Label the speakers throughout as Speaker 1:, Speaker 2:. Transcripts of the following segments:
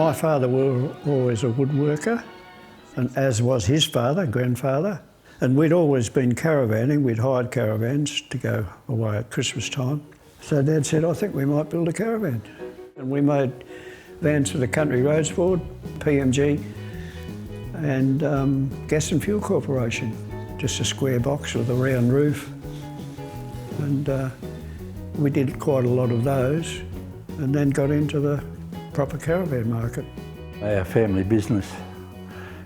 Speaker 1: My father was always a woodworker, and as was his father, grandfather. And we'd always been caravanning. We'd hired caravans to go away at Christmas time. So Dad said, I think we might build a caravan. And we made vans for the Country Roads Board, PMG, and Gas and Fuel Corporation. Just a square box with a round roof. And we did quite a lot of those, and then got into the proper caravan market.
Speaker 2: Our family business,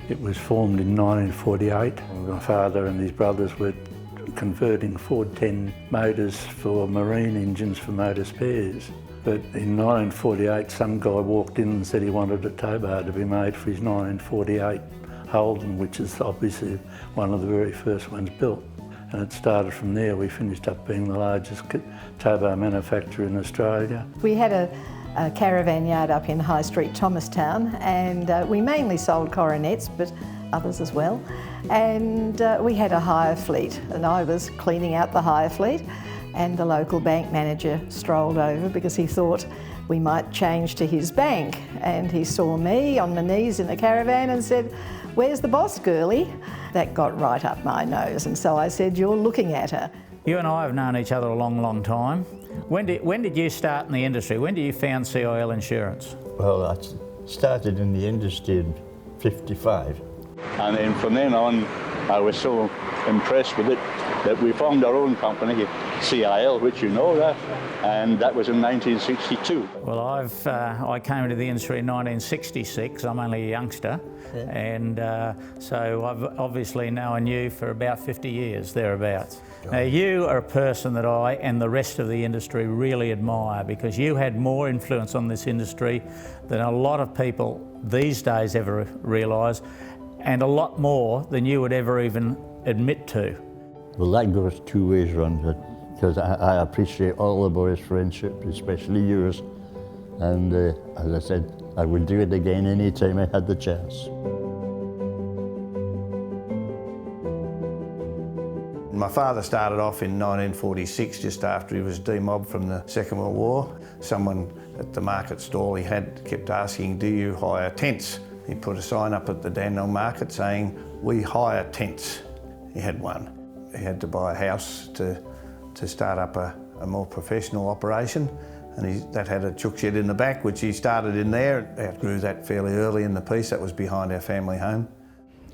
Speaker 2: it was formed in 1948. My father and his brothers were converting Ford 10 motors for marine engines for motor spares. But in 1948, some guy walked in and said he wanted a tow bar to be made for his 1948 Holden, which is obviously one of the very first ones built. And it started from there. We finished up being the largest tow bar manufacturer in Australia.
Speaker 3: We had a caravan yard up in High Street, Thomastown, and we mainly sold coronets, but others as well. And we had a hire fleet, and I was cleaning out the hire fleet, and the local bank manager strolled over because he thought we might change to his bank. And he saw me on my knees in the caravan and said, "Where's the boss, girlie?" That got right up my nose, and so I said, "You're looking at her."
Speaker 4: You and I have known each other a long, long time. When did you start in the industry? When did you found CIL Insurance?
Speaker 5: Well, I started in the industry in '55.
Speaker 6: And then from then on, I was so impressed with it that we formed our own company, CIL, which you know that, and that was in 1962.
Speaker 4: Well, I came into the industry in 1966. I'm only a youngster, yeah. And so I've obviously known you for about 50 years, thereabouts. Now, you are a person that I and the rest of the industry really admire because you had more influence on this industry than a lot of people these days ever realise, and a lot more than you would ever even admit to.
Speaker 5: Well, that goes two ways, Ron, because I appreciate all the boys' friendship, especially yours. And as I said, I would do it again any time I had the chance.
Speaker 7: My father started off in 1946, just after he was demobbed from the Second World War. Someone at the market stall he had kept asking, "Do you hire tents?" He put a sign up at the Dandenong market saying, "We hire tents." He had one. He had to buy a house to start up a more professional operation, and that had a chook shed in the back, which he started in there. Outgrew that fairly early in the piece. That was behind our family home.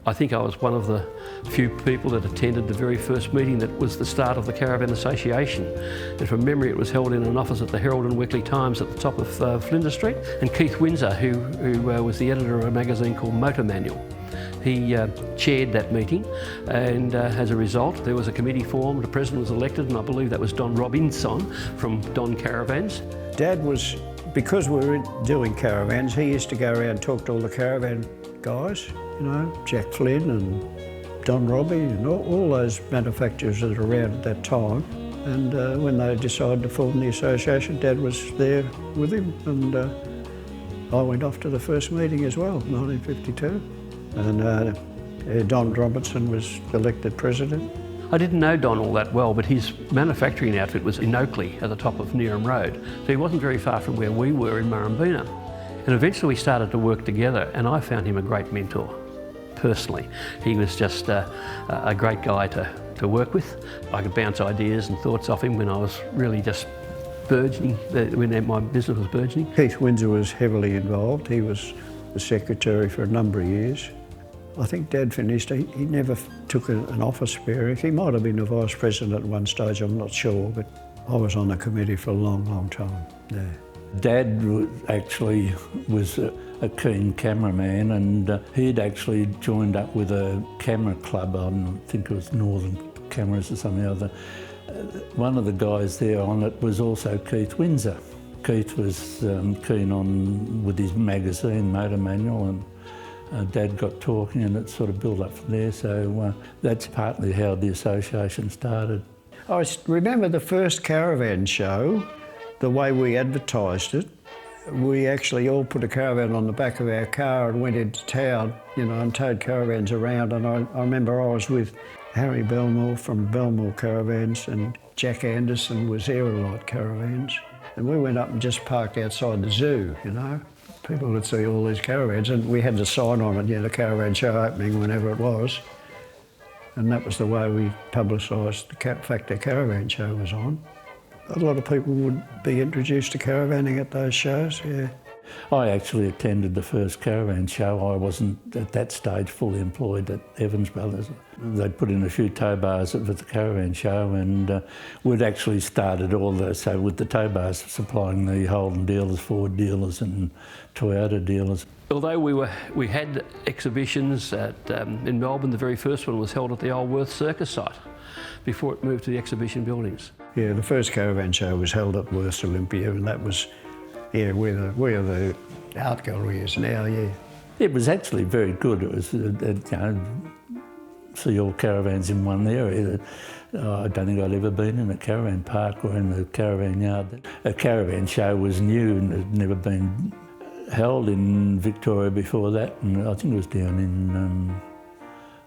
Speaker 8: I think I was one of the few people that attended the very first meeting that was the start of the Caravan Association. And from memory, it was held in an office at the Herald and Weekly Times at the top of Flinders Street. And Keith Windsor, who was the editor of a magazine called Motor Manual, he chaired that meeting, and as a result there was a committee formed, a president was elected, and I believe that was Don Robinson from Don Caravans.
Speaker 1: Dad was, because we were doing caravans, he used to go around and talk to all the caravan guys, you know, Jack Flynn and Don Robbie and all those manufacturers that were around at that time. And when they decided to form the association, Dad was there with him, and I went off to the first meeting as well, 1952. And Don Robinson was elected president.
Speaker 8: I didn't know Don all that well, but his manufacturing outfit was in Oakley at the top of Neerim Road, so he wasn't very far from where we were in Murrumbina. And eventually we started to work together, and I found him a great mentor, personally. He was just a great guy to work with. I could bounce ideas and thoughts off him when I was really just burgeoning, when my business was burgeoning.
Speaker 1: Keith Windsor was heavily involved. He was the secretary for a number of years. I think Dad finished, he never took an office bearing. He might have been a vice president at one stage, I'm not sure, but I was on the committee for a long, long time, yeah.
Speaker 2: Dad actually was a keen cameraman, and he'd actually joined up with a camera club, I think it was Northern Cameras or something or other. One of the guys there on it was also Keith Windsor. Keith was keen on with his magazine, Motor Manual, and Dad got talking, and it sort of built up from there, so that's partly how the association started.
Speaker 1: I remember the first caravan show, the way we advertised it. We actually all put a caravan on the back of our car and went into town, you know, and towed caravans around. And I remember I was with Harry Belmore from Belmore Caravans, and Jack Anderson was Aerolite Caravans. And we went up and just parked outside the zoo, you know, People would see all these caravans, and we had the sign on it, the caravan show opening whenever it was. And that was the way we publicised the fact the caravan show was on. A lot of people would be introduced to caravanning at those shows, yeah.
Speaker 2: I actually attended the first caravan show. I wasn't at that stage fully employed at Evans Brothers. They'd put in a few tow bars for the caravan show, and we'd actually started so with the tow bars supplying the Holden dealers, Ford dealers and Toyota dealers.
Speaker 8: Although we had exhibitions in Melbourne, the very first one was held at the old Worth Circus site before it moved to the exhibition buildings.
Speaker 1: Yeah, the first caravan show was held at Worth Olympia, and that was, where the art gallery is now, yeah.
Speaker 2: It was actually very good. It was, see all caravans in one area. I don't think I'd ever been in a caravan park or in the caravan yard. A caravan show was new and had never been held in Victoria before that, and I think it was down in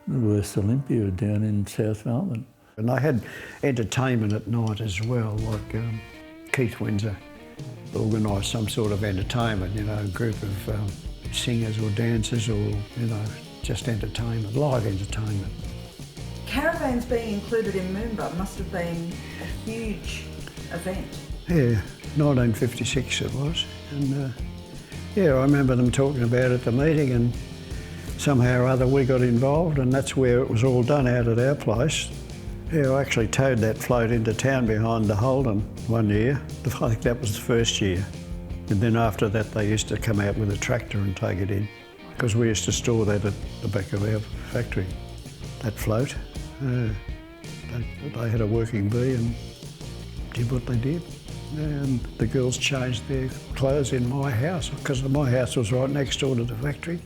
Speaker 2: Worth Olympia, down in South Melbourne.
Speaker 1: And they had entertainment at night as well, like Keith Windsor organised some sort of entertainment, a group of singers or dancers or, just entertainment, live entertainment.
Speaker 9: Caravans being included in Moomba must have been a huge event.
Speaker 1: Yeah, 1956 it was. And I remember them talking about it at the meeting, and somehow or other we got involved, and that's where it was all done, out at our place. Yeah, I actually towed that float into town behind the Holden one year. I think that was the first year. And then after that they used to come out with a tractor and take it in, because we used to store that at the back of our factory, that float. They had a working bee and did what they did. And the girls changed their clothes in my house, because my house was right next door to the factory.